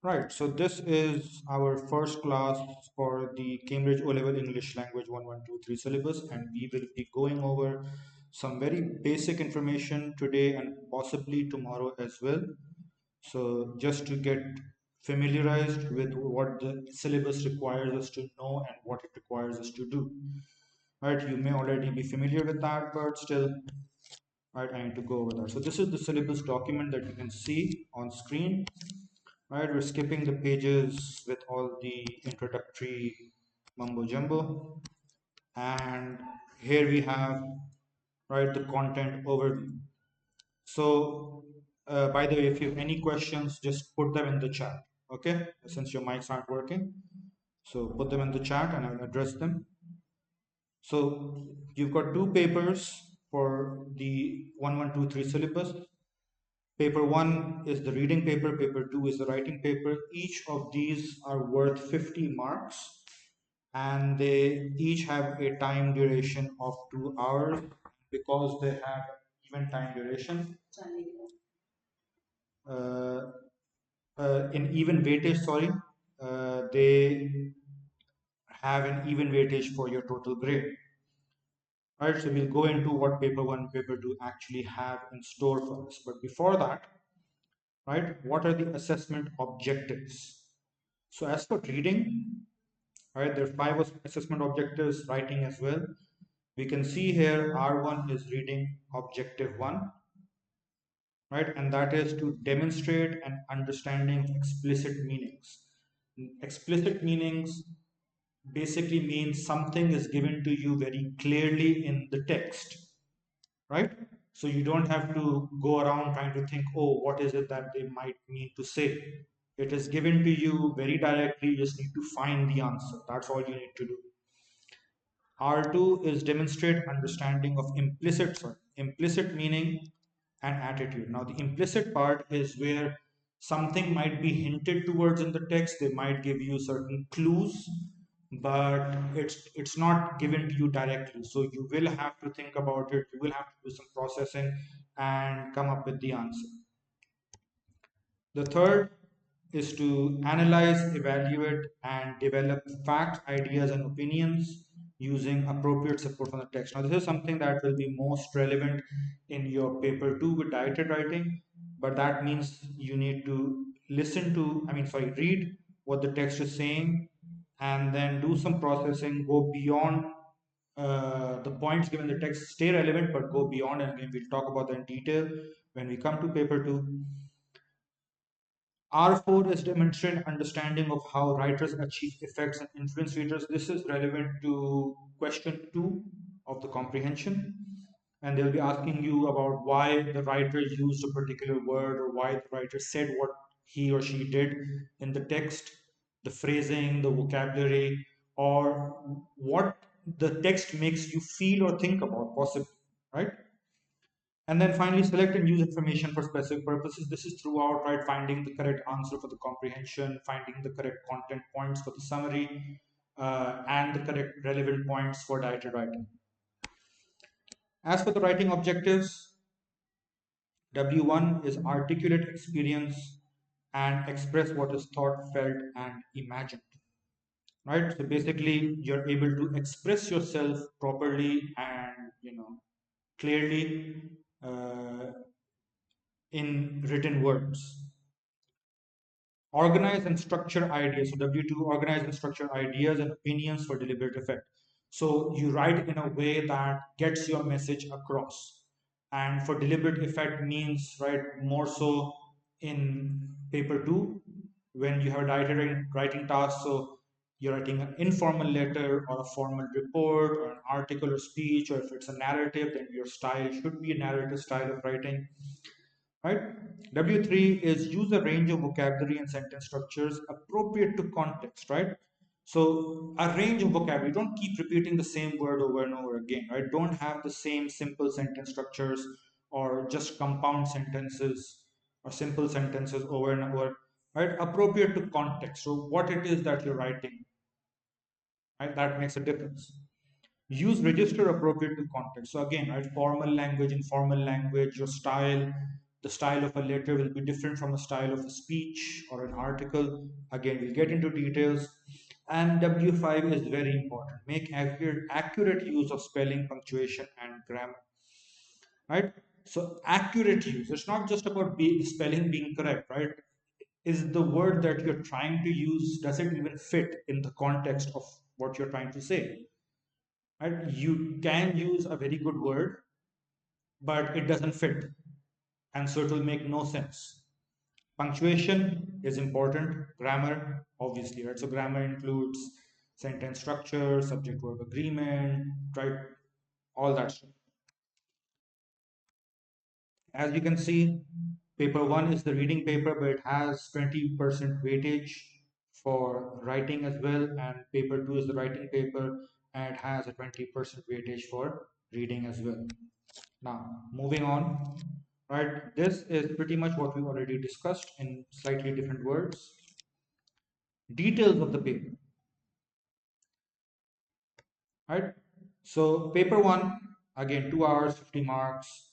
Right, so this is our first class for the Cambridge O-Level English Language 1123 syllabus, and we will be going over some very basic information today and possibly tomorrow as well. So just to get familiarized with what the syllabus requires us to know and what it requires us to do. Right, you may already be familiar with that, but still, right, I need to go over that. So this is the syllabus document that you can see on screen. Right, we're skipping the pages with all the introductory mumbo jumbo, and here we have, right, the content overview. So by the way, if you have any questions, just put them in the chat. Okay, since your mics aren't working, so put them in the chat and I'll address them. So you've got two papers for the 1123 syllabus. Paper 1 is the reading paper, paper 2 is the writing paper. Each of these are worth 50 marks and they each have a time duration of 2 hours. Because they have even time duration, uh, in even weightage, sorry, they have an even weightage for your total grade. Right, so we'll go into what paper 1 paper 2 actually have in store for us. But before that, right, what are the assessment objectives? So as for reading, right, there are 5 assessment objectives, writing as well. We can see here R1 is reading objective 1, right, and that is to demonstrate an understanding of explicit meanings. Explicit meanings basically means something is given to you very clearly in the text, right? So you don't have to go around trying to think, oh, what is it that they might mean to say? It is given to you very directly. You just need to find the answer. That's all you need to do. R2 is demonstrate understanding of implicit meaning and attitude. Now, the implicit part is where something might be hinted towards in the text. They might give you certain clues, but it's not given to you directly. So you will have to think about it. You will have to do some processing and come up with the answer. The third is to analyze, evaluate, and develop facts, ideas, and opinions using appropriate support from the text. Now, this is something that will be most relevant in your paper 2 with directed writing, but that means you need to read what the text is saying and then do some processing, go beyond the points given in the text, stay relevant, but go beyond. And again, we'll talk about that in detail when we come to paper 2. R4 is demonstrate understanding of how writers achieve effects and influence readers. This is relevant to question 2 of the comprehension. And they'll be asking you about why the writer used a particular word or why the writer said what he or she did in the text, the phrasing, the vocabulary, or what the text makes you feel or think about, possibly, right? And then finally, select and use information for specific purposes. This is throughout, right? Finding the correct answer for the comprehension, finding the correct content points for the summary, and the correct relevant points for directed writing. As for the writing objectives, W1 is articulate experience and express what is thought, felt, and imagined. Right? So basically, you're able to express yourself properly and clearly uh, in written words. Organize and structure ideas. So W2, organize and structure ideas and opinions for deliberate effect. So you write in a way that gets your message across. And for deliberate effect means, right, more so in paper 2 when you have a writing task. So you're writing an informal letter or a formal report or an article or speech, or if it's a narrative, then your style should be a narrative style of writing, right? W3 is use a range of vocabulary and sentence structures appropriate to context, right? So a range of vocabulary, don't keep repeating the same word over and over again, right? Don't have the same simple sentence structures or just compound sentences or simple sentences over and over, right? Appropriate to context. So what it is that you're writing, right? That makes a difference. Use register appropriate to context. So again, right, formal language, informal language, your style, The style of a letter will be different from a style of a speech or an article. Again, we'll get into details. And W5 is very important. Make accurate use of spelling, punctuation, and grammar. Right? So accurate use. It's not just about spelling being correct, right? Is the word that you're trying to use, does it even fit in the context of what you're trying to say? Right? You can use a very good word, but it doesn't fit, and so it will make no sense. Punctuation is important. Grammar, obviously, right? So grammar includes sentence structure, subject verb agreement, right? All that stuff. As you can see, paper one is the reading paper, but it has 20% weightage for writing as well, and paper two is the writing paper, and it has a 20% weightage for reading as well. Now, moving on, right? This is pretty much what we already discussed in slightly different words. Details of the paper, right? So, paper one, again, 2 hours, 50 marks,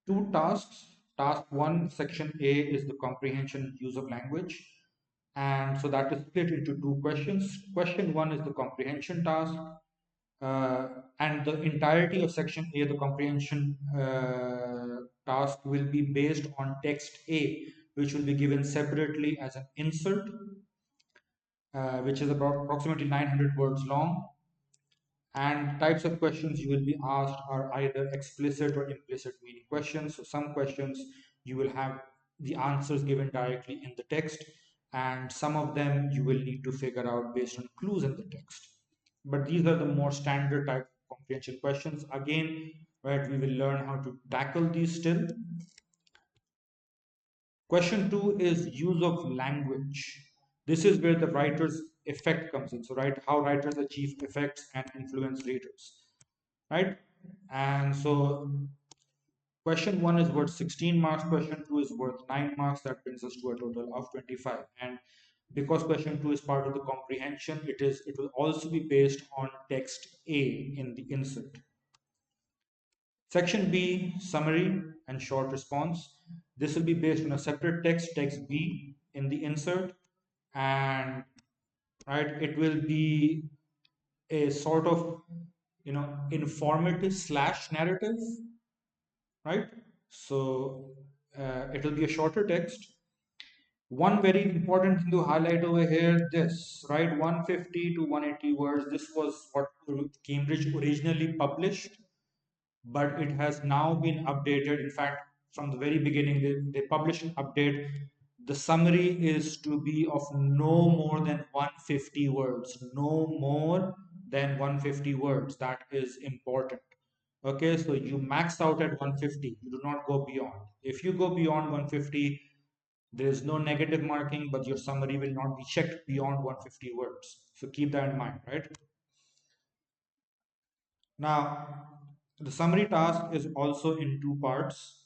two tasks. Task one, section A, is the comprehension and use of language. And so that is split into two questions. Question one is the comprehension task, and the entirety of section A, the comprehension task, will be based on text A, which will be given separately as an insert, which is about approximately 900 words long. And types of questions you will be asked are either explicit or implicit meaning questions. So some questions you will have the answers given directly in the text, and some of them you will need to figure out based on clues in the text. But these are the more standard type of comprehension questions. Again, right, we will learn how to tackle these still. Question two is use of language. This is where the writer's effect comes in. So, right, how writers achieve effects and influence readers, right? And so, question one is worth 16 marks, question two is worth 9 marks. That brings us to a total of 25. And because question two is part of the comprehension, it will also be based on text A in the insert. Section B, summary and short response. This will be based on a separate text, text B in the insert, and right, it will be a sort of informative slash narrative, right? So it will be a shorter text. One very important thing to highlight over here, this, right, 150 to 180 words. This was what Cambridge originally published, but it has now been updated. In fact, from the very beginning, they published an update. The summary is to be of no more than 150 words. No more than 150 words. That is important. Okay, so you max out at 150. You do not go beyond. If you go beyond 150, there is no negative marking, but your summary will not be checked beyond 150 words. So keep that in mind, right? Now, the summary task is also in two parts.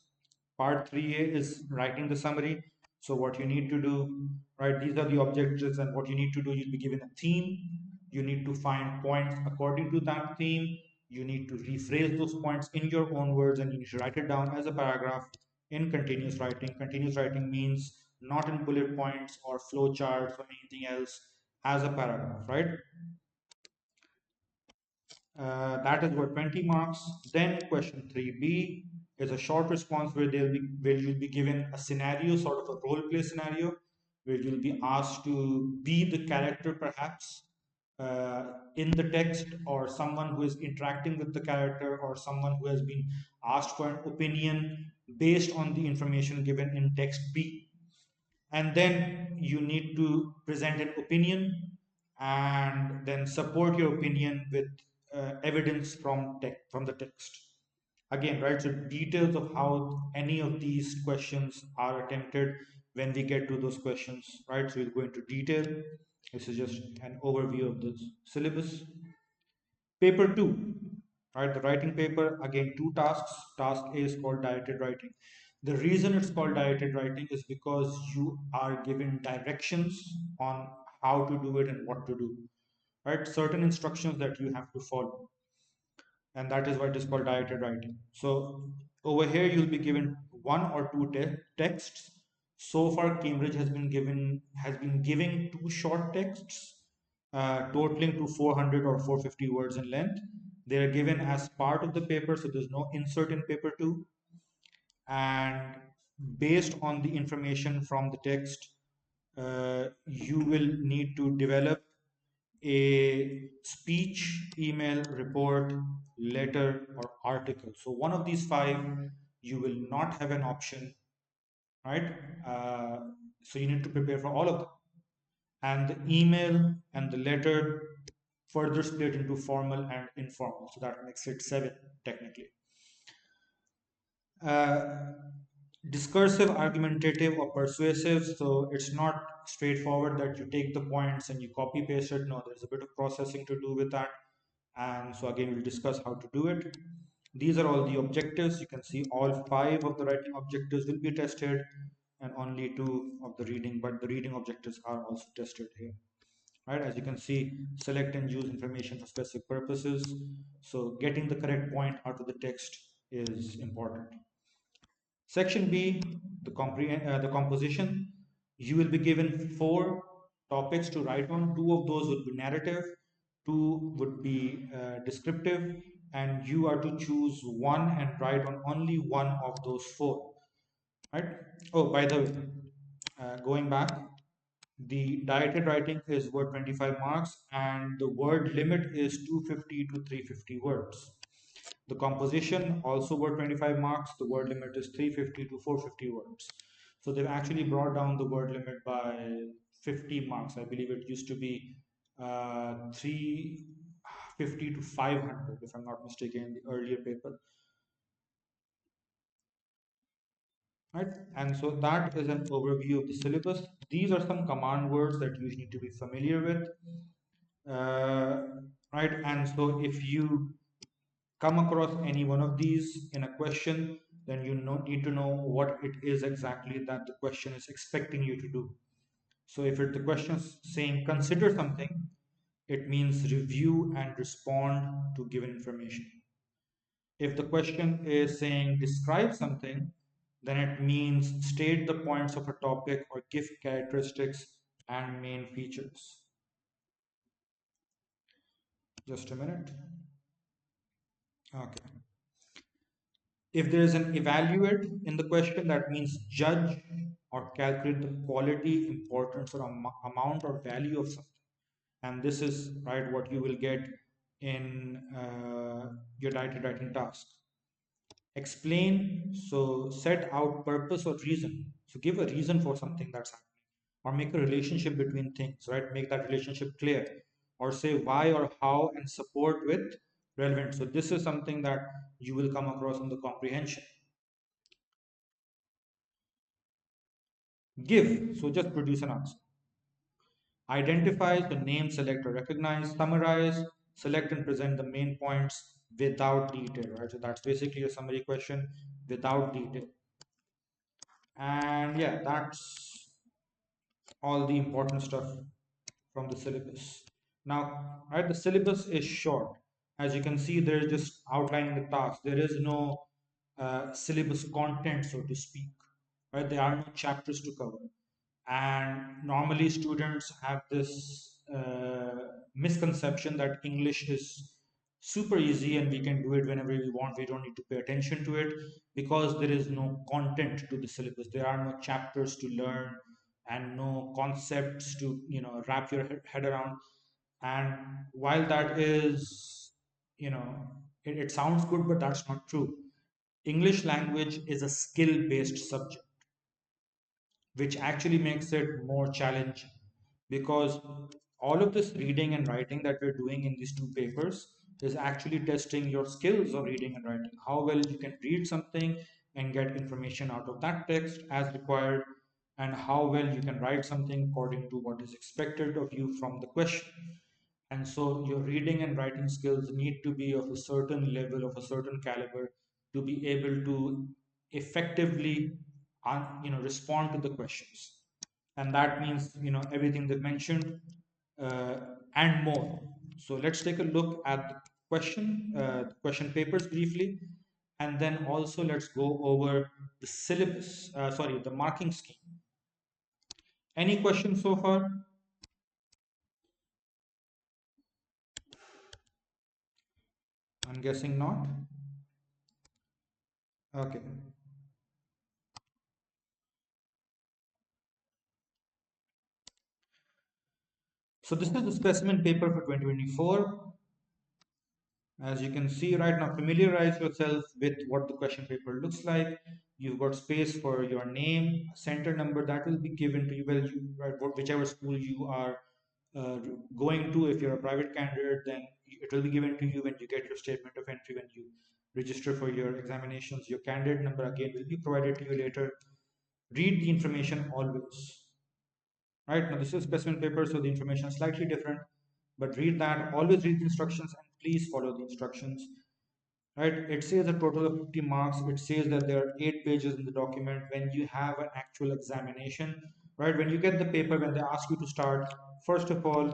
Part 3A is writing the summary. So what you need to do, right? These are the objectives, and what you need to do, you'll be given a theme. You need to find points according to that theme. You need to rephrase those points in your own words, and you need to write it down as a paragraph in continuous writing. Continuous writing means not in bullet points or flow charts or anything else, as a paragraph, right? That is worth 20 marks. Then question 3B is a short response where you'll be given a scenario, sort of a role play scenario, where you'll be asked to be the character perhaps in the text, or someone who is interacting with the character, or someone who has been asked for an opinion based on the information given in text B. And then you need to present an opinion and then support your opinion with evidence from the text. Again, right, so details of how any of these questions are attempted when we get to those questions, right? So we'll go into detail. This is just an overview of the syllabus. Paper 2, right, the writing paper, again, two tasks. Task A is called directed writing. The reason it's called directed writing is because you are given directions on how to do it and what to do, right? Certain instructions that you have to follow, and that is why it is called directed writing. So over here you'll be given one or two texts. So far, Cambridge has been giving two short texts, totaling to 400 or 450 words in length. They are given as part of the paper, so there's no insert in paper two. And based on the information from the text, you will need to develop a speech, email, report, letter, or article. So one of these five, you will not have an option, right? Uh, so you need to prepare for all of them. And the email and the letter further split into formal and informal. So that makes it seven technically. Uh, Discursive, argumentative, or persuasive. So it's not straightforward that you take the points and you copy paste it. No, there's a bit of processing to do with that. And so again, we'll discuss how to do it. These are all the objectives. You can see all five of the writing objectives will be tested and only two of the reading, but the reading objectives are also tested here. Right, as you can see, select and use information for specific purposes. So getting the correct point out of the text is important. Section B, the composition. You will be given four topics to write on. Two of those would be narrative, two would be descriptive, and you are to choose one and write on only one of those four. Right? Oh, by the way, going back, the directed writing is word 25 marks, and the word limit is 250 to 350 words. The composition also word 25 marks. The word limit is 350 to 450 words. So they've actually brought down the word limit by 50 marks. I believe it used to be 350 to 500, if I'm not mistaken, in the earlier paper. Right? And so that is an overview of the syllabus. These are some command words that you need to be familiar with. Right? And so if you come across any one of these in a question, then you need to know what it is exactly that the question is expecting you to do. So if the question is saying consider something, it means review and respond to given information. If the question is saying describe something, then it means state the points of a topic or give characteristics and main features. Just a minute. Okay. If there is an evaluate in the question, that means judge or calculate the quality, importance, or amount or value of something. And this is right what you will get in your directed writing task. Explain, so set out purpose or reason. So give a reason for something that's happening, or make a relationship between things, right? Make that relationship clear, or say why or how and support with relevant. So this is something that you will come across in the comprehension. Give, so just produce an answer. Identify, so name, select, or recognize. Summarize, select and present the main points without detail, right? So that's basically a summary question without detail. And yeah, that's all the important stuff from the syllabus. Now, right, the syllabus is short. As you can see, there is just outlining the task. There is no syllabus content, so to speak. Right, there are no chapters to cover. And normally students have this misconception that English is super easy and we can do it whenever we want. We don't need to pay attention to it because there is no content to the syllabus. There are no chapters to learn and no concepts to wrap your head around. And while that is, it sounds good, but that's not true. English language is a skill based subject, which actually makes it more challenging because all of this reading and writing that we're doing in these two papers is actually testing your skills of reading and writing, how well you can read something and get information out of that text as required, and how well you can write something according to what is expected of you from the question. And so your reading and writing skills need to be of a certain level, of a certain caliber, to be able to effectively respond to the questions. And that means everything they've mentioned uh, and more. So let's take a look at the question papers briefly, and then also let's go over the syllabus, sorry, the marking scheme. Any questions so far? I'm guessing not. Okay. So this is the specimen paper for 2024. As you can see right now, familiarize yourself with what the question paper looks like. You've got space for your name, center number that will be given to you. Well, right, whichever school you are uh, going to. If you're a private candidate, then it will be given to you when you get your statement of entry, when you register for your examinations. Your candidate number again will be provided to you later. Read the information always. Right now, this is specimen paper, so the information is slightly different. But read that. Always read the instructions and please follow the instructions. Right, it says a total of 50 marks. It says that there are 8 pages in the document. When you have an actual examination, right, when you get the paper, when they ask you to start, first of all,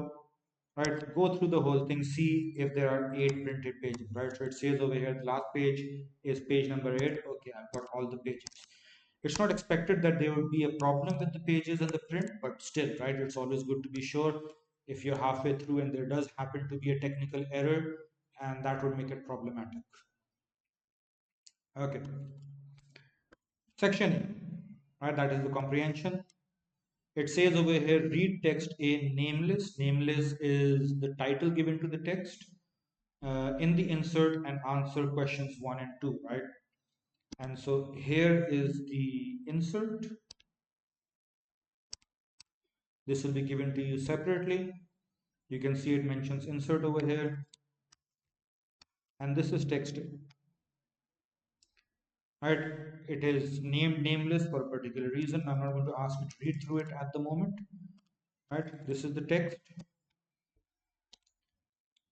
right, go through the whole thing, see if there are 8 printed pages, right? So it says over here the last page is page number 8. Okay, I've got all the pages. It's not expected that there would be a problem with the pages and the print, but still, right, it's always good to be sure. If you're halfway through and there does happen to be a technical error, and that would make it problematic. Okay. Section A, right, that is the comprehension. It says over here, read text A nameless. Nameless is the title given to the text. In the insert and answer questions 1 and 2, right? And so here is the insert. This will be given to you separately. You can see it mentions insert over here. And this is text A. Right? It is named nameless for a particular reason. I'm not going to ask you to read through it at the moment. Right? This is the text.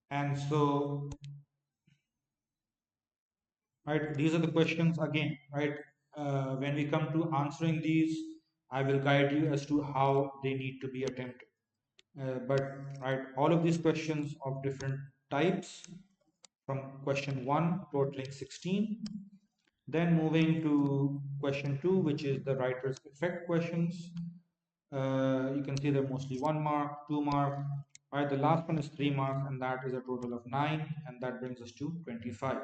And so, right, these are the questions again, right? When we come to answering these, I will guide you as to how they need to be attempted. But right, all of these questions of different types, from question 1 totaling 16, then moving to question 2, which is the writer's effect questions. You can see they're mostly 1 mark, 2 mark. Right, the last one is 3 marks, and that is a total of 9, and that brings us to 25.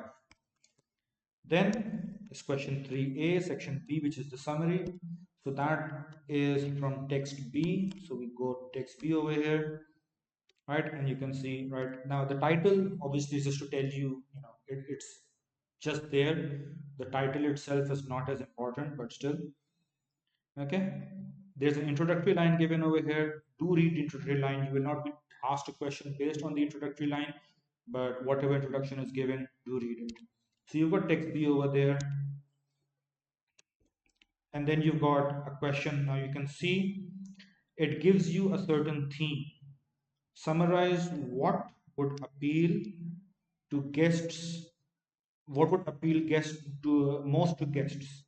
Then is question 3a, section B, which is the summary. So that is from text B. So we go text B over here, right? And you can see right now the title obviously is just to tell you, it's just there. The title itself is not as important, but still, okay. There's an introductory line given over here. Do read the introductory line. You will not be asked a question based on the introductory line, but whatever introduction is given, do read it. So you've got text B over there, and then you've got a question. Now you can see it gives you a certain theme. Summarize what would appeal to guests, what would appeal guests to most to guests,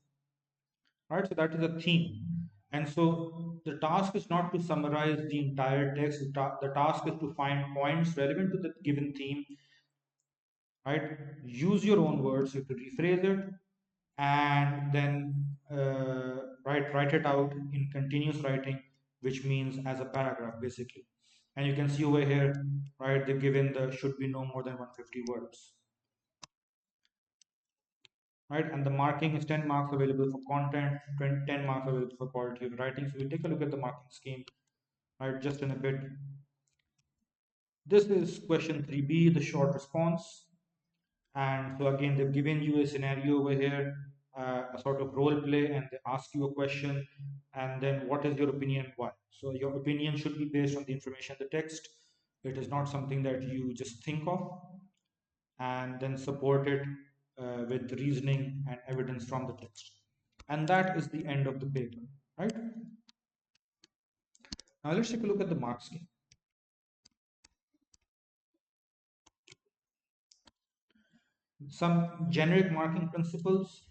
right? So that is a theme. And so the task is not to summarize the entire text. The task is to find points relevant to the given theme, right? Use your own words. You have to rephrase it, and then write it out in continuous writing, which means as a paragraph basically. And you can see over here, right, they've given the should be no more than 150 words, right? And the marking is 10 marks available for content, 10 marks available for quality of writing. So we take a look at the marking scheme, right, just in a bit. This is question 3b, the short response. And so again, they've given you a scenario over here, a sort of role play, and they ask you a question, and then what is your opinion, why? So your opinion should be based on the information in the text. It is not something that you just think of, and then support it with reasoning and evidence from the text. And that is the end of the paper, right? Now let's take a look at the mark scheme. Some generic marking principles.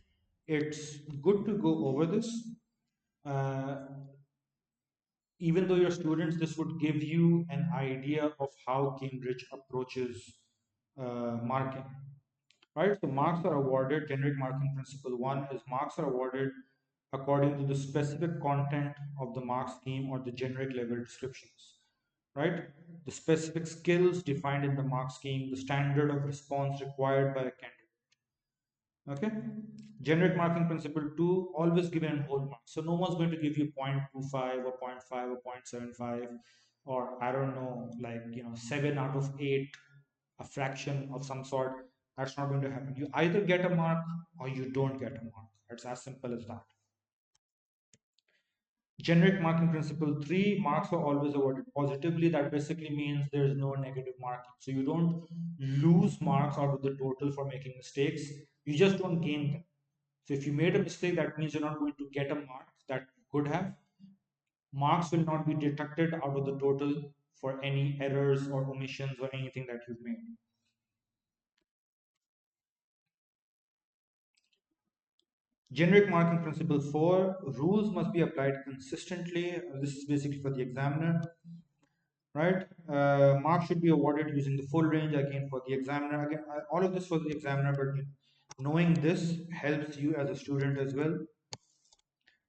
It's good to go over this. Uh, Even though you're students, this would give you an idea of how Cambridge approaches marking. right? So marks are awarded, generic marking principle one is marks are awarded according to the specific content of the mark scheme or the generic level descriptions, right? The specific skills defined in the mark scheme, the standard of response required by a candidate. Okay. Generic marking principle two, always given in whole marks. So no one's going to give you 0.25 or zero point 0.5 or 0.75 or I don't know, like 7 out of 8, a fraction of some sort. That's not going to happen. You either get a mark or you don't get a mark. It's as simple as that. Generic marking principle three, marks are always awarded positively. That basically means there is no negative marking. So you don't lose marks out of the total for making mistakes. You just don't gain them. So if you made a mistake, that means you're not going to get a mark that you could have. Marks will not be deducted out of the total for any errors or omissions or anything that you've made. Generic marking principle 4, rules must be applied consistently. This is basically for the examiner, right? Marks should be awarded using the full range again for the examiner. Again, all of this for the examiner, but knowing this helps you as a student as well.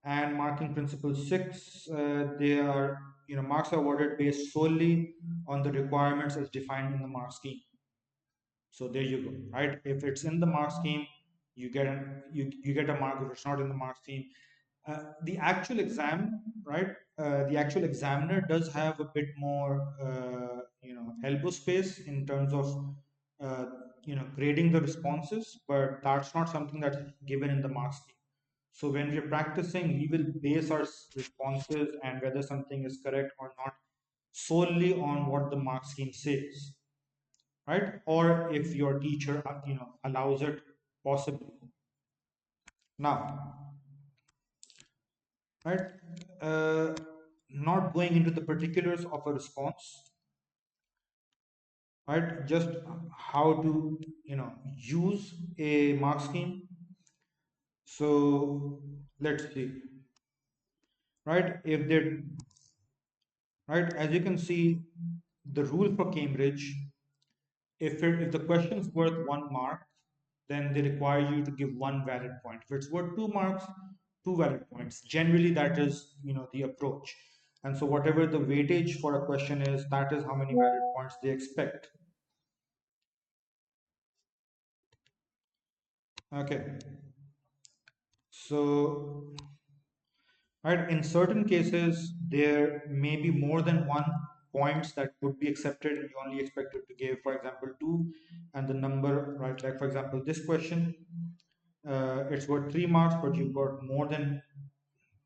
And marking principle 6, they are, marks are awarded based solely on the requirements as defined in the mark scheme. So there you go, right? If it's in the mark scheme, you get a mark. If it's not in the mark scheme, the actual exam, right? The actual examiner does have a bit more, elbow space in terms of, uh, grading the responses, but that's not something that's given in the mark scheme. So when we're practicing, we will base our responses and whether something is correct or not solely on what the mark scheme says, right? Or if your teacher, allows it, possibly. Now, right? Uh, Not going into the particulars of a response, right? Just how to, use a mark scheme. So let's see, right? If they right, as you can see, the rule for Cambridge, if the question is worth 1 mark, then they require you to give one valid point. If it's worth 2 marks, two valid points. Generally, that is the approach. And so whatever the weightage for a question is, that is how many valid points they expect. Okay. So right, in certain cases, there may be more than one points that would be accepted and you only expected to give, for example, two, and the number, right? Like, for example, this question, it's worth 3 marks, but you've got more than,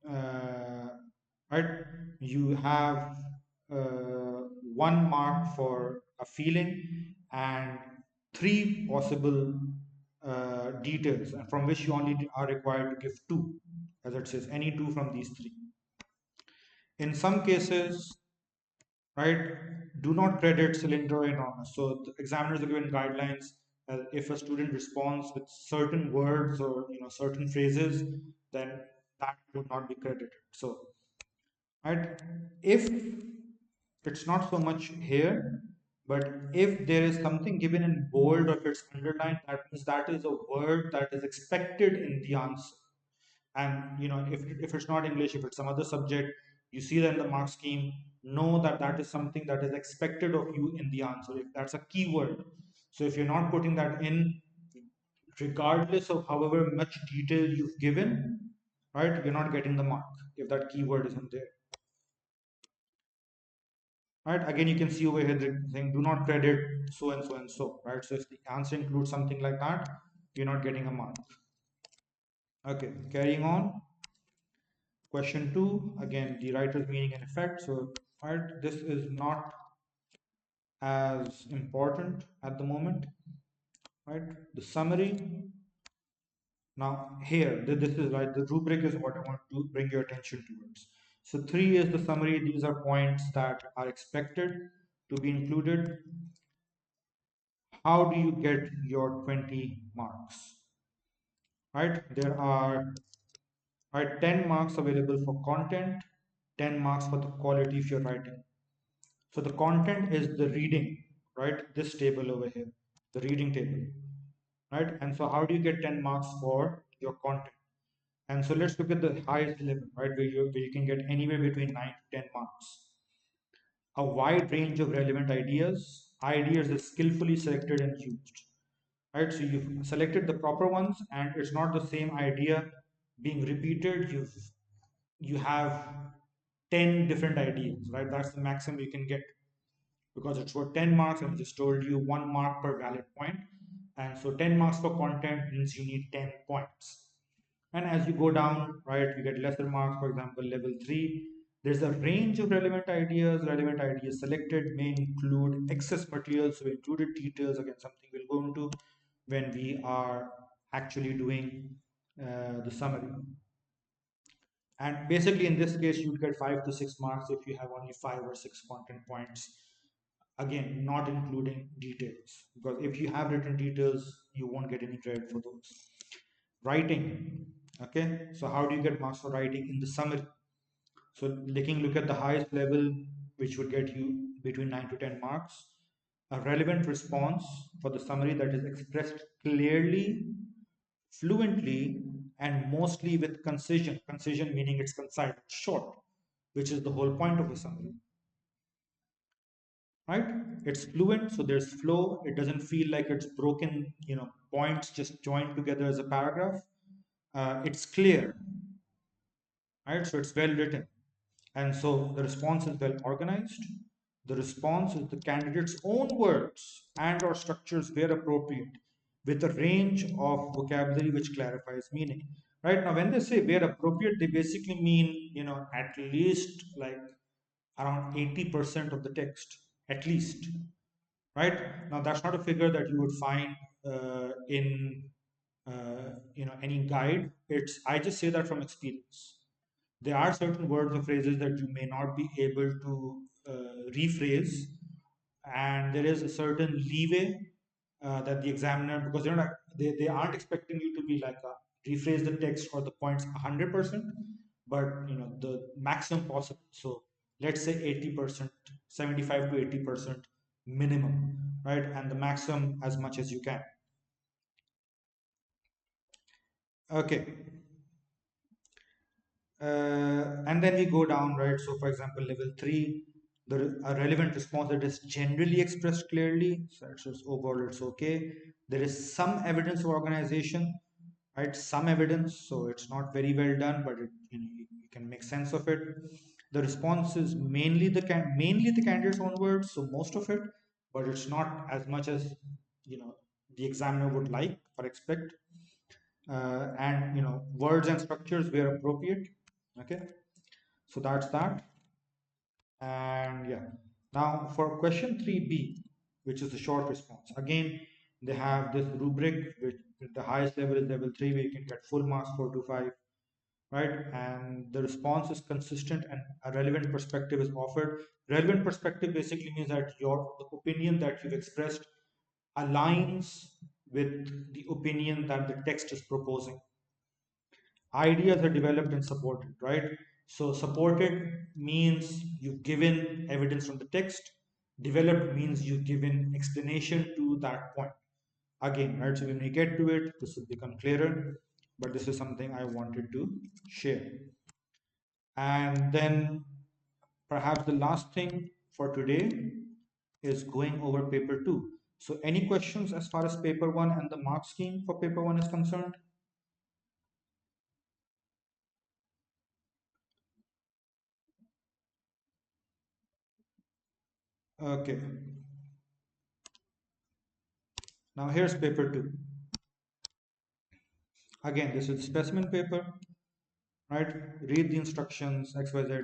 uh, right? You have 1 mark for a feeling and three possible details, and from which you only are required to give two, as it says, any two from these three. In some cases, right, do not credit cylinder enormous. So the examiners are given guidelines. If a student responds with certain words or certain phrases, then that would not be credited. So, right, if it's not so much here, but if there is something given in bold or if it's underlined, that means that is a word that is expected in the answer. And if it's not English, if it's some other subject, you see that in the mark scheme, know that that is something that is expected of you in the answer, if that's a keyword. So if you're not putting that in, regardless of however much detail you've given, right, you're not getting the mark if that keyword isn't there, right? Again, you can see over here the thing, do not credit so and so and so, right? So if the answer includes something like that, you're not getting a mark. Okay, carrying on. Question 2, again, the writer's meaning and effect. So, right, this is not as important at the moment, right? The summary. Now, here, this is right, the rubric is what I want to bring your attention towards. So, 3 is the summary. These are points that are expected to be included. How do you get your 20 marks? Right, there are 10 marks available for content, 10 marks for the quality if you're writing. So the content is the reading, right? This table over here, the reading table. right? And so how do you get 10 marks for your content? And so let's look at the highest level, right, where you can get anywhere between 9 to 10 marks. A wide range of relevant ideas are skillfully selected and used, right? So you've selected the proper ones, and it's not the same idea being repeated. You have 10 different ideas, right? That's the maximum you can get because it's for 10 marks, and I just told you 1 mark per valid point. And so 10 marks for content means you need 10 points. And as you go down, right, you get lesser marks. For example, level 3, there's a range of relevant ideas. Relevant ideas selected may include excess materials, so included details, again, something we'll go into when we are actually doing the summary. And basically, in this case, you'd get 5 to 6 marks if you have only 5 or 6 content points. Again, not including details, because if you have written details, you won't get any credit for those. Writing. Okay, so how do you get marks for writing in the summary? So, look at the highest level, which would get you between 9 to 10 marks. A relevant response for the summary that is expressed clearly, fluently, and mostly with concision. Concision meaning it's concise, short, which is the whole point of a summary, right? It's fluent, so there's flow. It doesn't feel like it's broken, points just joined together as a paragraph. It's clear, right? So it's well written. And so the response is well organized. The response is the candidate's own words and or structures where appropriate, with a range of vocabulary which clarifies meaning. Right now, when they say where appropriate, they basically mean, at least like around 80% of the text, at least. Right now, that's not a figure that you would find in any guide. It's I just say that from experience. There are certain words or phrases that you may not be able to rephrase, and there is a certain leeway that the examiner, because they aren't expecting you to be like rephrase the text or the points 100%, but the maximum possible. So let's say 80%, 75 to 80% minimum, right? And the maximum as much as you can. Okay. And then we go down, right? So, for example, level 3, a relevant response that is generally expressed clearly. So, it's just overall, it's okay. There is some evidence of organization, right? Some evidence, so it's not very well done, but you can make sense of it. The response is mainly the candidate's own words, so most of it, but it's not as much as the examiner would like or expect. And words and structures where appropriate. Okay, so that's that. And yeah, now for question 3b, which is the short response, again they have this rubric which the highest level is level 3, where you can get full marks 4 to 5, right? And the response is consistent and a relevant perspective is offered. Relevant perspective basically means that the opinion that you've expressed aligns with the opinion that the text is proposing. Ideas are developed and supported, right? So supported means you've given evidence from the text. Developed means you've given explanation to that point. Again, right? So when we get to it, this will become clearer. But this is something I wanted to share. And then perhaps the last thing for today is going over paper 2. So any questions as far as paper 1 and the mark scheme for paper 1 is concerned? Okay. Now here's paper 2. Again, this is specimen paper, right? Read the instructions, XYZ.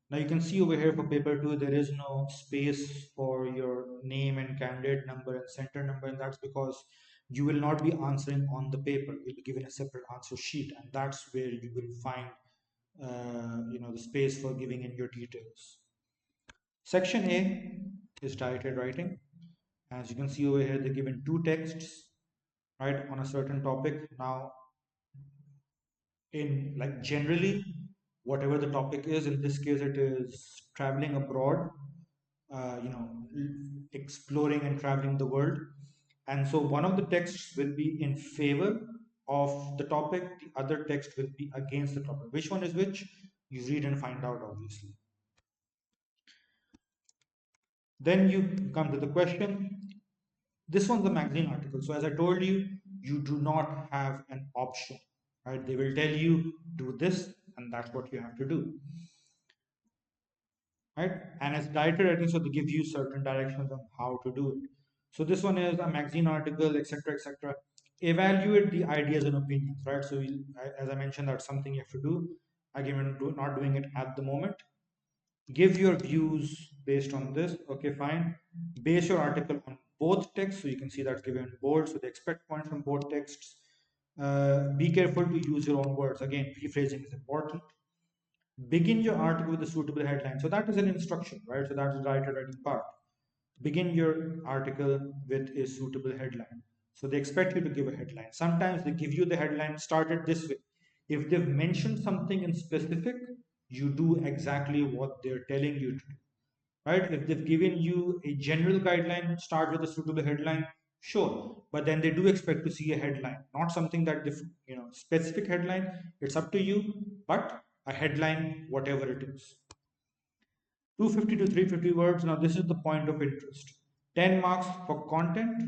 Now you can see over here for paper 2, there is no space for your name and candidate number and center number, and that's because you will not be answering on the paper. You'll be given a separate answer sheet, and that's where you will find, the space for giving in your details. Section A is directed writing. As you can see over here, they're given 2 texts, right, on a certain topic. Now, in like generally, whatever the topic is, in this case it is traveling abroad, exploring and traveling the world. And so one of the texts will be in favor of the topic, the other text will be against the topic. Which one is which? You read and find out, obviously. Then you come to the question. This one's a magazine article. So as I told you, you do not have an option, right? They will tell you do this, and that's what you have to do, right? And as directed writing, so they give you certain directions on how to do it. So this one is a magazine article, etc., etc. Evaluate the ideas and opinions, right? So as I mentioned, that's something you have to do. Again, we're not doing it at the moment. Give your views based on this. Okay, fine. Base your article on both texts. So you can see that's given in bold. So they expect points from both texts. Be careful to use your own words. Again, rephrasing is important. Begin your article with a suitable headline. So that is an instruction, right? So that's the writing part. Begin your article with a suitable headline. So they expect you to give a headline. Sometimes they give you the headline started this way. If they've mentioned something in specific, you do exactly what they're telling you to do, right? If they've given you a general guideline, start with a suitable headline, sure. But then they do expect to see a headline, not something that specific headline. It's up to you, but a headline, whatever it is. 250 to 350 words. Now this is the point of interest. 10 marks for content,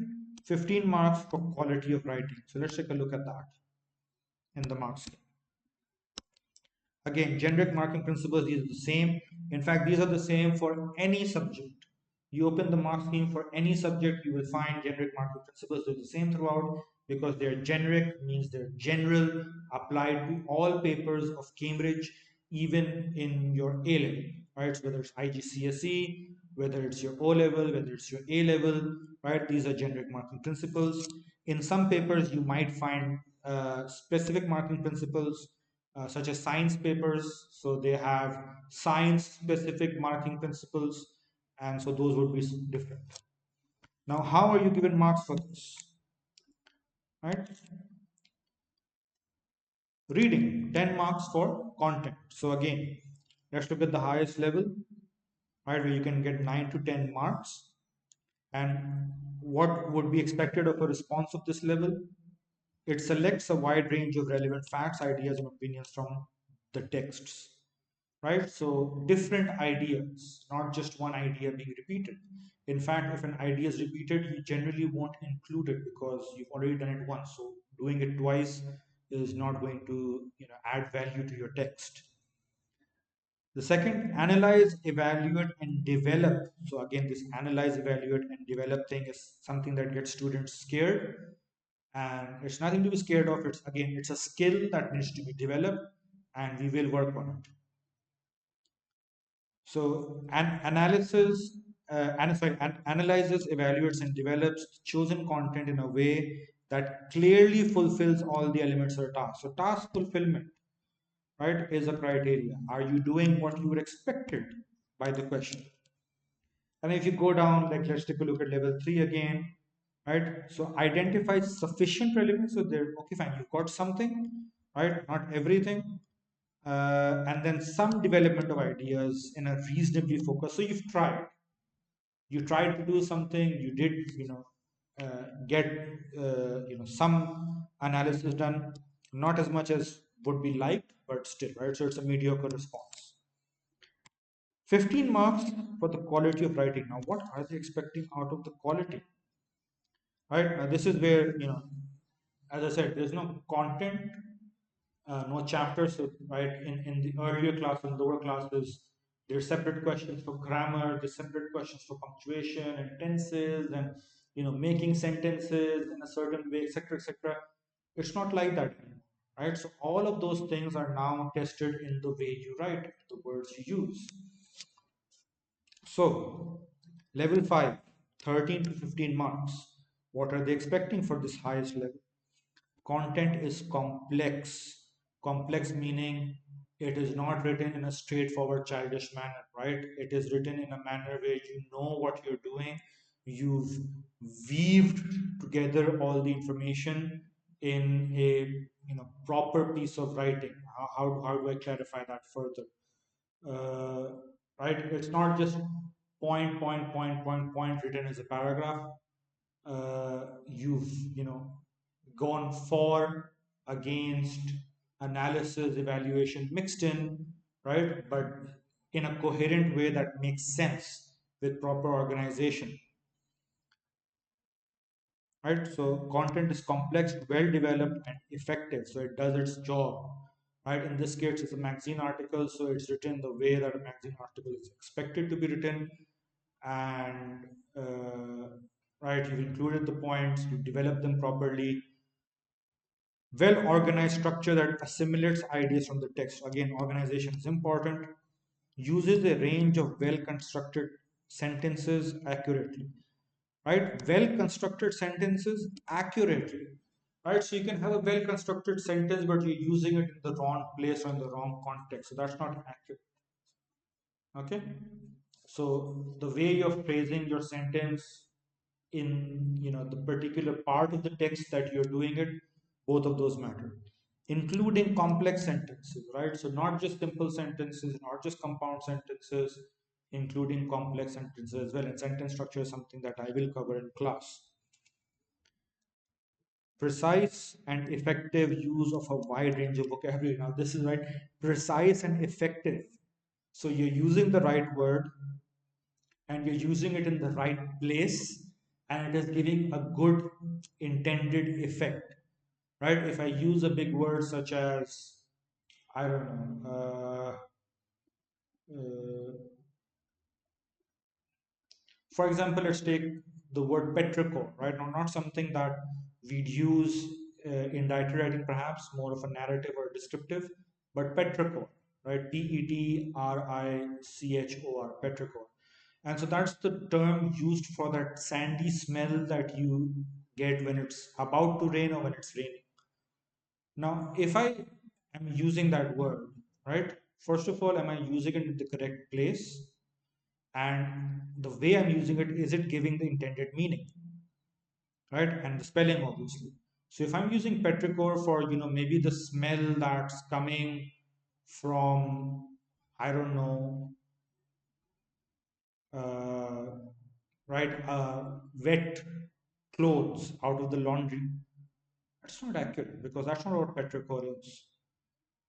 15 marks for quality of writing. So let's take a look at that in the marks. Again, generic marking principles, these are the same. In fact, these are the same for any subject. You open the mark scheme for any subject, you will find generic marking principles. They're the same throughout because they're generic, means they're general, applied to all papers of Cambridge, even in your A level, right? So whether it's IGCSE, whether it's your O level, whether it's your A level, right? These are generic marking principles. In some papers, you might find specific marking principles such as science papers. So they have science specific marking principles, and so those would be different. Now, how are you given marks for this? Right? Reading, 10 marks for content. So again, let's look at the highest level, right, where you can get 9 to 10 marks. And what would be expected of a response of this level? It selects a wide range of relevant facts, ideas, and opinions from the texts, right? So different ideas, not just one idea being repeated. In fact, if an idea is repeated, you generally won't include it because you've already done it once. So doing it twice is not going to add value to your text. The second, analyze, evaluate, and develop. So again, this analyze, evaluate, and develop thing is something that gets students scared, and it's nothing to be scared of. It's a skill that needs to be developed, and we will work on it. So an analysis, analyzes, evaluates, and develops chosen content in a way that clearly fulfills all the elements of the task. So task fulfillment, right, is a criteria. Are you doing what you were expected by the question? And if you go down, like let's take a look at level 3 again, right? So identify sufficient relevance. So there, okay, fine, you've got something, right? Not everything. And then some development of ideas in a reasonably focused. So you tried to do something, you did, get, some analysis done, not as much as would be liked, but still, right? So it's a mediocre response. 15 marks for the quality of writing. Now, what are they expecting out of the quality? Right? Now, this is where, as I said, there's no content, no chapters. So, right, in the earlier class and lower classes, there's separate questions for grammar, there's separate questions for punctuation and tenses, and making sentences in a certain way, etc., etc. It's not like that anymore, right? So all of those things are now tested in the way you write, the words you use. So level 5, 13 to 15 marks. What are they expecting for this highest level? Content is complex. Complex meaning it is not written in a straightforward childish manner, right? It is written in a manner where you know what you're doing. You've weaved together all the information in a proper piece of writing. How do I clarify that further? Right? It's not just point, point, point, point, point written as a paragraph. you've gone for, against, analysis, evaluation mixed in, right? But in a coherent way that makes sense with proper organization, right? So content is complex, well developed, and effective, so it does its job, right? In this case, it's a magazine article, so it's written the way that a magazine article is expected to be written, and right, you've included the points, you developed them properly. Well organized structure that assimilates ideas from the text. Again, organization is important. Uses a range of well constructed sentences accurately. Right? Well constructed sentences accurately. Right? So you can have a well constructed sentence, but you're using it in the wrong place or in the wrong context. So that's not accurate. Okay? So the way you're phrasing your sentence in the particular part of the text that you're doing it, both of those matter, including complex sentences, right? So not just simple sentences, not just compound sentences, including complex sentences as well. And sentence structure is something that I will cover in class. Precise and effective use of a wide range of vocabulary. Now this is right, precise and effective. So you're using the right word and you're using it in the right place, and it is giving a good intended effect, right? If I use a big word such as, I don't know, for example, let's take the word petrichor, right? Now, not something that we'd use in dietary writing, perhaps more of a narrative or descriptive, but petrichor, right? Petrichor, petrichor. And so that's the term used for that sandy smell that you get when it's about to rain or when it's raining. Now, if I am using that word, right? First of all, am I using it in the correct place? And the way I'm using it, is it giving the intended meaning, right? And the spelling, obviously. So if I'm using petrichor for, maybe the smell that's coming from, I don't know, uh, right, wet clothes out of the laundry, that's not accurate because that's not what petrichor is.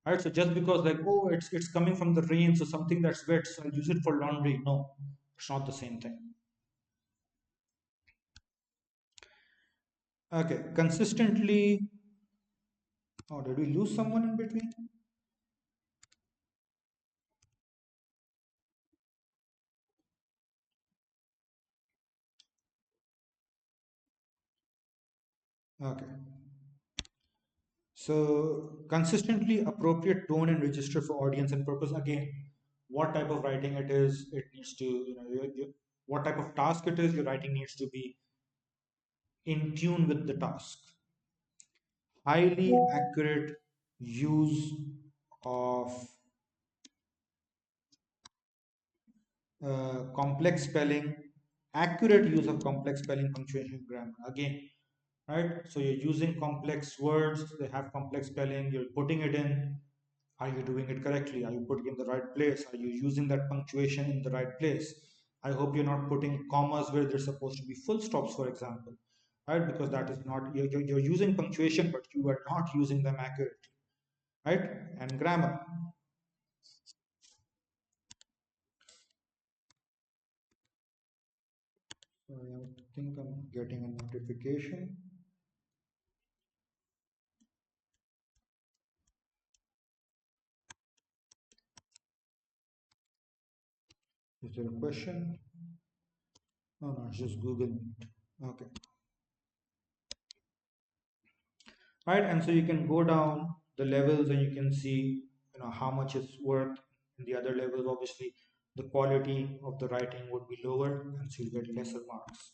Right? So just because like, oh, it's coming from the rain, so something that's wet, so I'll use it for laundry. No, it's not the same thing. Okay, consistently. Oh, did we lose someone in between? Okay. So consistently appropriate tone and register for audience and purpose. Again, what type of writing it is, it needs to, what type of task it is, your writing needs to be in tune with the task. Highly accurate use of complex spelling, accurate use of complex spelling, punctuation, grammar. Again, right? So you're using complex words, they have complex spelling, you're putting it in. Are you doing it correctly? Are you putting it in the right place? Are you using that punctuation in the right place? I hope you're not putting commas where there's supposed to be full stops, for example, right? Because that is not, you're using punctuation, but you are not using them accurately, right? And grammar. So I think I'm getting a notification. Is there a question? Oh no, it's just Google Meet. Okay. Right, and so you can go down the levels and you can see, how much it's worth. In the other levels, obviously, the quality of the writing would be lower, and so you get lesser marks.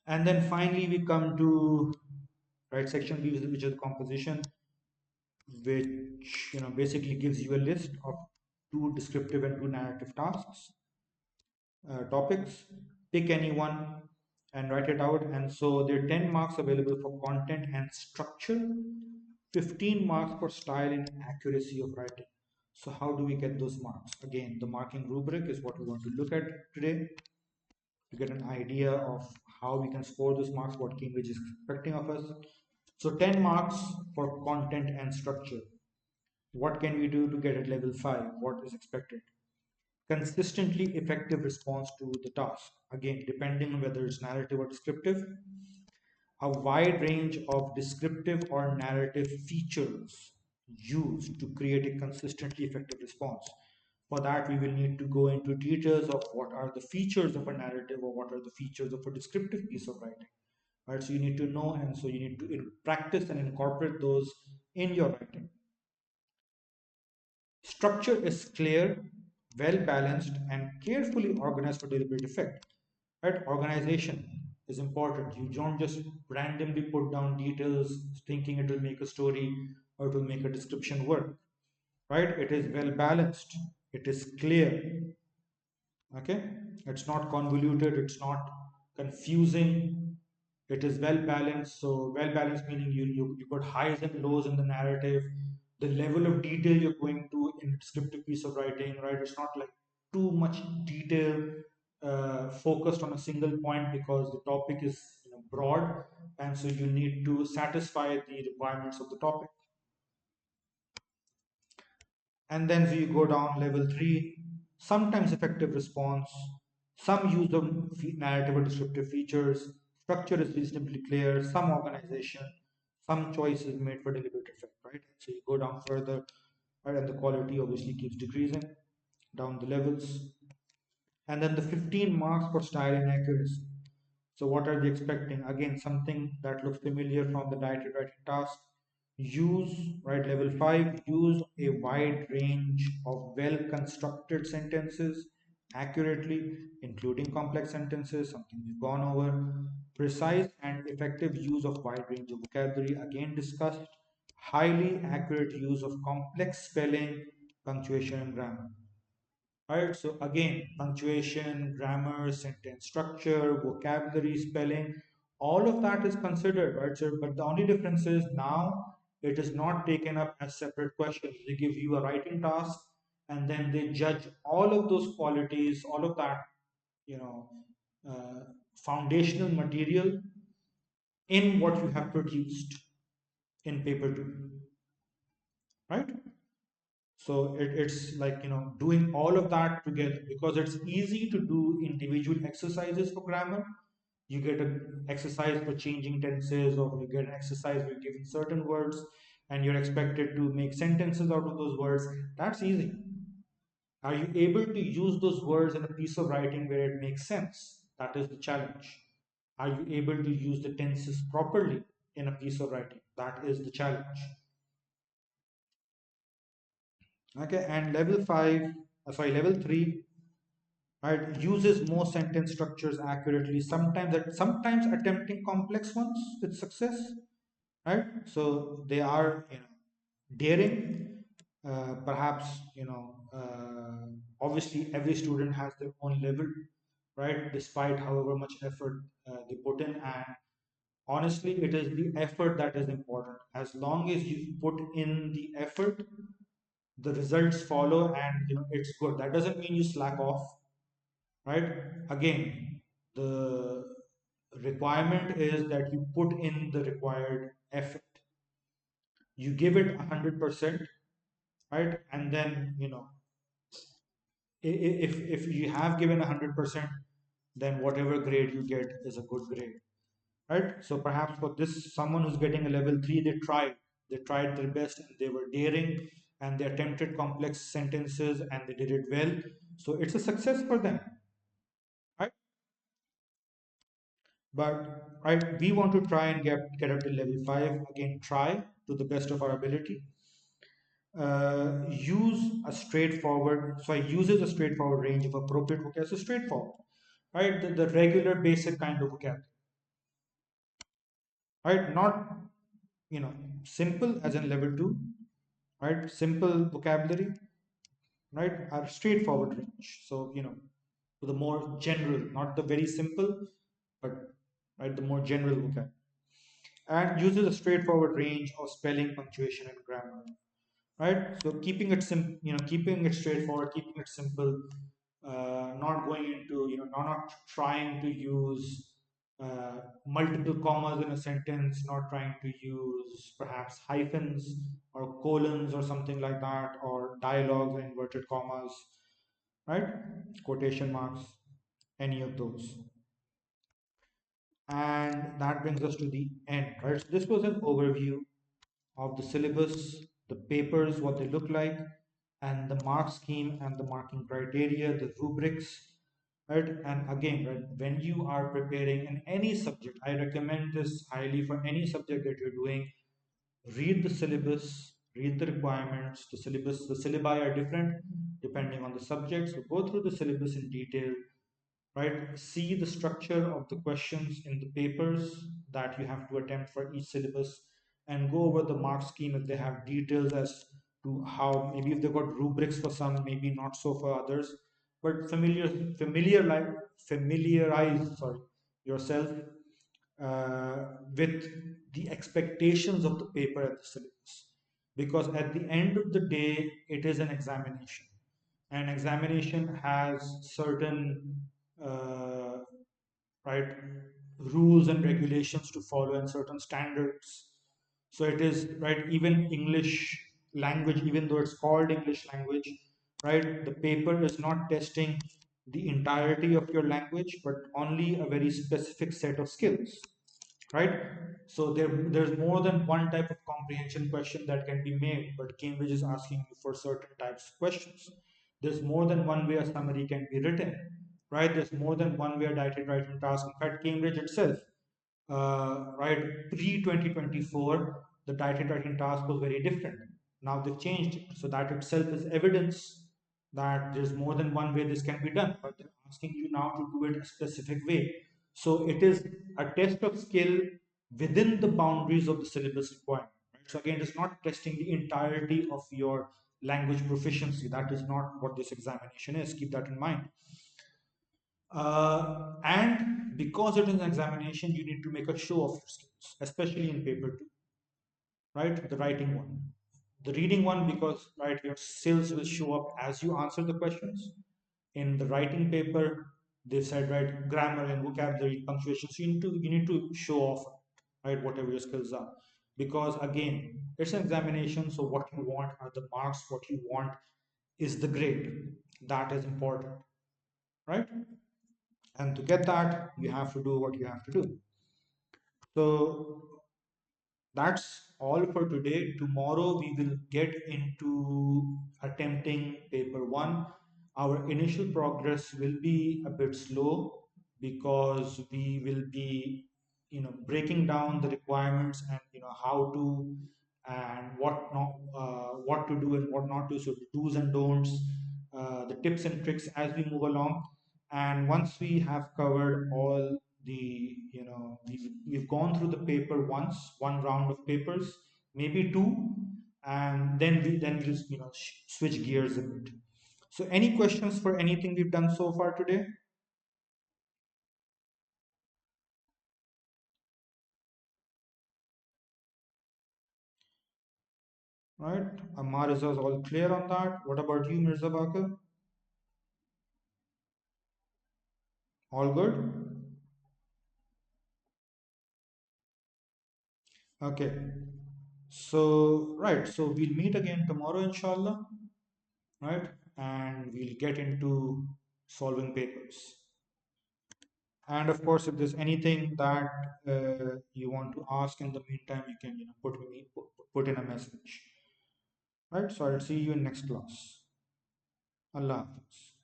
And then finally, we come to right section B, which is composition, which basically gives you a list of two descriptive and two narrative tasks. Topics, pick any one and write it out. And so there are 10 marks available for content and structure, 15 marks for style and accuracy of writing. So how do we get those marks? Again, the marking rubric is what we want to look at today to get an idea of how we can score those marks, what Cambridge is expecting of us. So 10 marks for content and structure. What can we do to get at level 5? What is expected? Consistently effective response to the task. Again, depending on whether it's narrative or descriptive, a wide range of descriptive or narrative features used to create a consistently effective response. For that, we will need to go into details of what are the features of a narrative or what are the features of a descriptive piece of writing. Right, so you need to know, and so you need to practice and incorporate those in your writing. Structure is clear, well balanced, and carefully organized for deliberate effect. Right? Organization is important. You don't just randomly put down details thinking it will make a story or it will make a description work. Right? It is well balanced. It is clear. Okay, it's not convoluted, it's not confusing, it is well balanced. So well balanced meaning you got highs and lows in the narrative, the level of detail you're going to in a descriptive piece of writing, right? It's not like too much detail focused on a single point, because the topic is, broad, and so you need to satisfy the requirements of the topic. And then we go down level 3, sometimes effective response, some use of narrative or descriptive features, structure is reasonably clear, some organization, some choices made for deliberate effect, right? So you go down further, right, and the quality obviously keeps decreasing down the levels. And then the 15 marks for style and accuracy. So what are they expecting? Again, something that looks familiar from the directed writing task. Use, right, level 5, use a wide range of well constructed sentences accurately, including complex sentences, something we've gone over. Precise and effective use of wide range of vocabulary, again discussed. Highly accurate use of complex spelling, punctuation, and grammar. Right, so again, punctuation, grammar, sentence structure, vocabulary, spelling, all of that is considered, right? So, but the only difference is now it is not taken up as separate questions. They give you a writing task, and then they judge all of those qualities, all of that, you know, uh, foundational material in what you have produced in paper two, right? So it's like, doing all of that together, because it's easy to do individual exercises for grammar. You get an exercise for changing tenses, or you get an exercise where you're giving certain words and you're expected to make sentences out of those words. That's easy. Are you able to use those words in a piece of writing where it makes sense? That is the challenge. Are you able to use the tenses properly in a piece of writing? That is the challenge. Okay, and level 3, right, uses more sentence structures accurately, sometimes attempting complex ones with success, right? So they are, daring, perhaps, obviously every student has their own level, right, despite however much effort they put in. And honestly, it is the effort that is important. As long as you put in the effort, the results follow, and it's good. That doesn't mean you slack off, right? Again, the requirement is that you put in the required effort, you give it 100%, right? And then, if you have given 100%, then whatever grade you get is a good grade, right? So perhaps for this, someone who's getting a level 3, they tried their best, and they were daring, and they attempted complex sentences, and they did it well. So it's a success for them, right? But right, we want to try and get up to level 5. Again, try to the best of our ability. Uses a straightforward range of appropriate vocabulary. So straightforward, right? The regular basic kind of vocabulary, right? Not, simple as in level 2, right? Simple vocabulary, right? Are straightforward range. So, to the more general, not the very simple, but right, the more general vocabulary. And uses a straightforward range of spelling, punctuation, and grammar. Right? So keeping it straightforward, keeping it simple, not going into, not trying to use multiple commas in a sentence, not trying to use perhaps hyphens or colons or something like that, or dialogues and inverted commas, right? Quotation marks, any of those. And that brings us to the end, right? So this was an overview of the syllabus, the papers, what they look like, and the mark scheme and the marking criteria, the rubrics, right? And again, right, when you are preparing in any subject, I recommend this highly for any subject that you're doing. Read the syllabus, read the requirements. The syllabi are different depending on the subject. So go through the syllabus in detail, right? See the structure of the questions in the papers that you have to attempt for each syllabus, and go over the mark scheme if they have details as to how, maybe if they've got rubrics for some, maybe not so for others. But familiarize, sorry, yourself with the expectations of the paper and the syllabus, because at the end of the day it is an examination. An examination has certain uh, right rules and regulations to follow and certain standards. So it is right, even English language, even though it's called English language, right, the paper is not testing the entirety of your language but only a very specific set of skills, right? So there's more than one type of comprehension question that can be made, but Cambridge is asking you for certain types of questions. There's more than one way a summary can be written, right? There's more than one way a dieted writing task. In fact, Cambridge itself, right, pre 2024, the dieted writing task was very different. Now they've changed it. So that itself is evidence that there's more than one way this can be done, but they're asking you now to do it a specific way. So it is a test of skill within the boundaries of the syllabus requirement. Right? So again, it's not testing the entirety of your language proficiency. That is not what this examination is. Keep that in mind. And because it is an examination, you need to make a show of your skills, especially in paper two, right? The writing one. The reading one, because right, your skills will show up as you answer the questions. In the writing paper, they said right, grammar and vocabulary, punctuation. So you need to show off, right, whatever your skills are. Because again, it's an examination, so what you want are the marks, what you want is the grade. That is important, right? And to get that, you have to do what you have to do. So that's all for today. Tomorrow we will get into attempting paper one. Our initial progress will be a bit slow because we will be, breaking down the requirements and how to and what not, what to do and what not to. So do's and don'ts, the tips and tricks as we move along. And once we have covered all the, we've gone through the paper once, one round of papers, maybe two, and then we'll switch gears a bit. So any questions for anything we've done so far today? Right, Ammar is all clear on that. What about you, Mirza Bakir? All good? Okay, so right, so we'll meet again tomorrow inshallah, right? And we'll get into solving papers. And of course, if there's anything that you want to ask in the meantime, you can put in a message. Right. So I'll see you in next class. Allah Hafiz.